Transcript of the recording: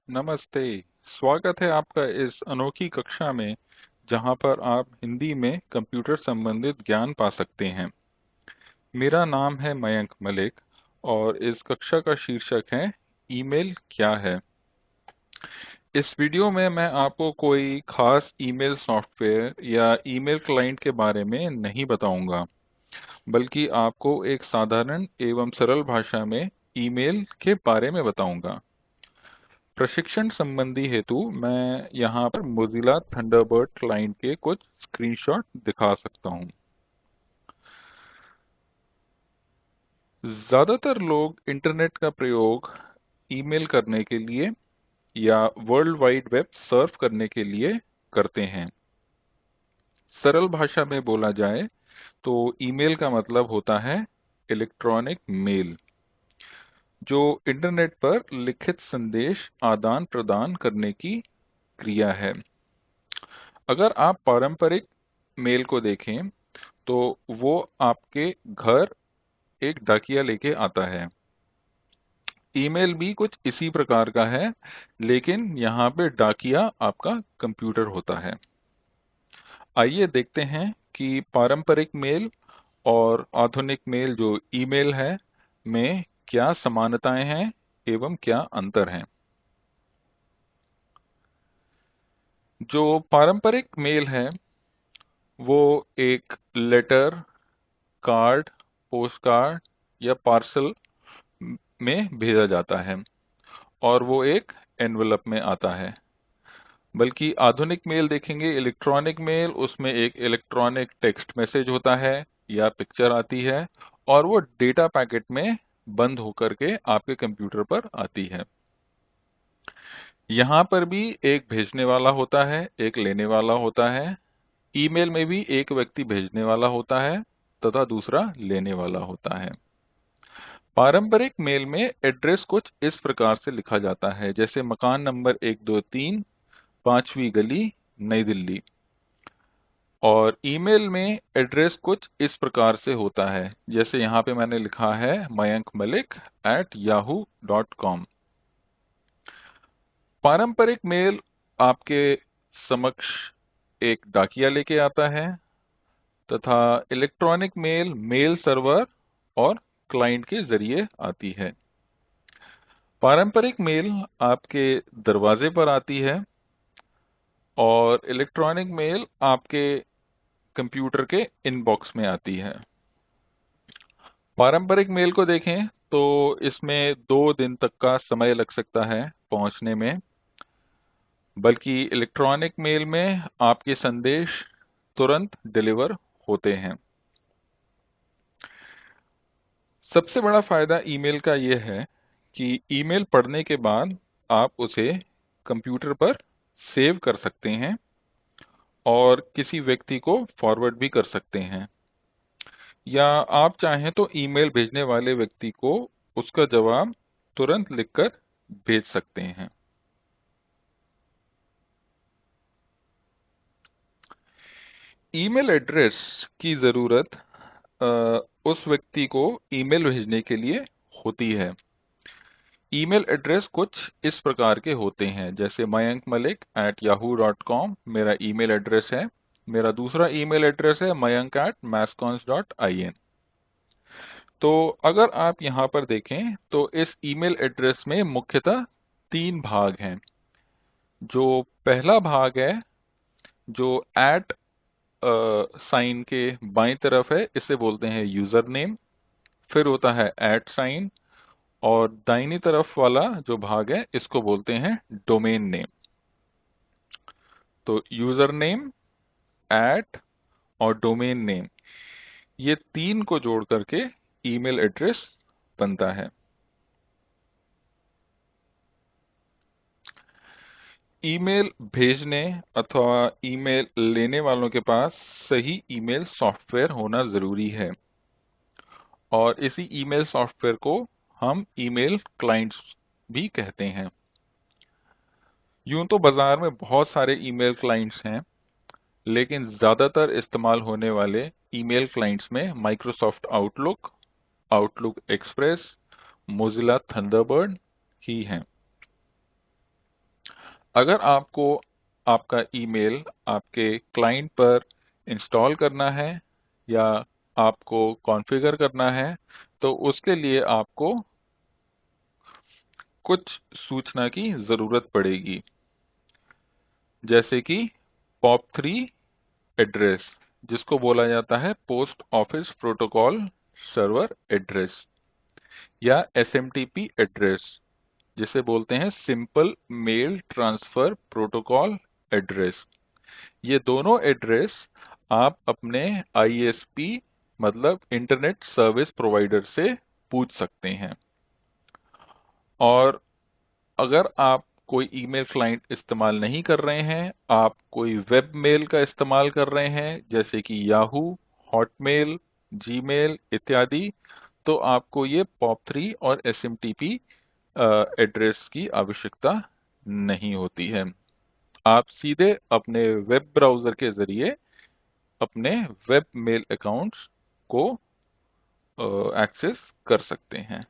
नमस्ते। स्वागत है आपका इस अनोखी कक्षा में जहां पर आप हिंदी में कंप्यूटर संबंधित ज्ञान पा सकते हैं। मेरा नाम है मयंक मलिक और इस कक्षा का शीर्षक है ईमेल क्या है। इस वीडियो में मैं आपको कोई खास ईमेल सॉफ्टवेयर या ईमेल क्लाइंट के बारे में नहीं बताऊंगा, बल्कि आपको एक साधारण एवं सरल भाषा में ईमेल के बारे में बताऊंगा। प्रशिक्षण संबंधी हेतु मैं यहाँ पर मोज़िला थंडरबर्ड क्लाइंट के कुछ स्क्रीनशॉट दिखा सकता हूँ। ज्यादातर लोग इंटरनेट का प्रयोग ईमेल करने के लिए या वर्ल्ड वाइड वेब सर्फ करने के लिए करते हैं। सरल भाषा में बोला जाए तो ईमेल का मतलब होता है इलेक्ट्रॉनिक मेल, जो इंटरनेट पर लिखित संदेश आदान प्रदान करने की क्रिया है। अगर आप पारंपरिक मेल को देखें तो वो आपके घर एक डाकिया लेके आता है। ईमेल भी कुछ इसी प्रकार का है, लेकिन यहाँ पे डाकिया आपका कंप्यूटर होता है। आइए देखते हैं कि पारंपरिक मेल और आधुनिक मेल जो ईमेल है में क्या समानताएं हैं एवं क्या अंतर हैं। जो पारंपरिक मेल है वो एक लेटर, कार्ड, पोस्ट कार्ड या पार्सल में भेजा जाता है और वो एक एनवेलप में आता है। बल्कि आधुनिक मेल देखेंगे, इलेक्ट्रॉनिक मेल, उसमें एक इलेक्ट्रॉनिक टेक्स्ट मैसेज होता है या पिक्चर आती है और वो डेटा पैकेट में बंद होकर के आपके कंप्यूटर पर आती है। यहाँ पर भी एक भेजने वाला होता है, एक लेने वाला होता है। ईमेल में भी एक व्यक्ति भेजने वाला होता है तथा दूसरा लेने वाला होता है। पारंपरिक मेल में एड्रेस कुछ इस प्रकार से लिखा जाता है, जैसे मकान नंबर 123, 5वीं गली, नई दिल्ली। और ईमेल में एड्रेस कुछ इस प्रकार से होता है, जैसे यहाँ पे मैंने लिखा है mayankmalik@yahoo.com। पारंपरिक मेल आपके समक्ष एक डाकिया लेके आता है तथा इलेक्ट्रॉनिक मेल मेल सर्वर और क्लाइंट के जरिए आती है। पारंपरिक मेल आपके दरवाजे पर आती है और इलेक्ट्रॉनिक मेल आपके कंप्यूटर के इनबॉक्स में आती है। पारंपरिक मेल को देखें तो इसमें 2 दिन तक का समय लग सकता है पहुंचने में, बल्कि इलेक्ट्रॉनिक मेल में आपके संदेश तुरंत डिलीवर होते हैं। सबसे बड़ा फायदा ईमेल का यह है कि ईमेल पढ़ने के बाद आप उसे कंप्यूटर पर सेव कर सकते हैं और किसी व्यक्ति को फॉरवर्ड भी कर सकते हैं, या आप चाहें तो ईमेल भेजने वाले व्यक्ति को उसका जवाब तुरंत लिखकर भेज सकते हैं। ईमेल एड्रेस की जरूरत उस व्यक्ति को ईमेल भेजने के लिए होती है। ईमेल एड्रेस कुछ इस प्रकार के होते हैं, जैसे mayankmalik@yahoo.com मेरा ईमेल एड्रेस है। मेरा दूसरा ईमेल एड्रेस है mayank@masscons.in। तो अगर आप यहाँ पर देखें तो इस ईमेल एड्रेस में मुख्यतः 3 भाग हैं। जो पहला भाग है, जो एट साइन के बाईं तरफ है, इसे बोलते हैं यूजर नेम। फिर होता है एट साइन, और दाहिनी तरफ वाला जो भाग है इसको बोलते हैं डोमेन नेम। तो यूजर नेम, एट और डोमेन नेम, ये 3 को जोड़ करके ईमेल एड्रेस बनता है। ईमेल भेजने अथवा ईमेल लेने वालों के पास सही ईमेल सॉफ्टवेयर होना जरूरी है, और इसी ईमेल सॉफ्टवेयर को हम ईमेल क्लाइंट्स भी कहते हैं। यूं तो बाजार में बहुत सारे ईमेल क्लाइंट्स हैं, लेकिन ज्यादातर इस्तेमाल होने वाले ईमेल क्लाइंट्स में Microsoft Outlook, Outlook Express, Mozilla Thunderbird ही हैं। अगर आपको आपका ईमेल आपके क्लाइंट पर इंस्टॉल करना है या आपको कॉन्फ़िगर करना है, तो उसके लिए आपको कुछ सूचना की जरूरत पड़ेगी, जैसे कि POP3 एड्रेस, जिसको बोला जाता है post office protocol server address, या SMTP एड्रेस, जिसे बोलते हैं simple mail transfer protocol address. ये दोनों एड्रेस आप अपने ISP मतलब इंटरनेट सर्विस प्रोवाइडर से पूछ सकते हैं। और अगर आप कोई ईमेल क्लाइंट इस्तेमाल नहीं कर रहे हैं, आप कोई वेब मेल का इस्तेमाल कर रहे हैं जैसे कि याहू, हॉटमेल, जीमेल इत्यादि, तो आपको ये POP3 और SMTP एड्रेस की आवश्यकता नहीं होती है। आप सीधे अपने वेब ब्राउजर के जरिए अपने वेब मेल अकाउंट्स को एक्सेस कर सकते हैं।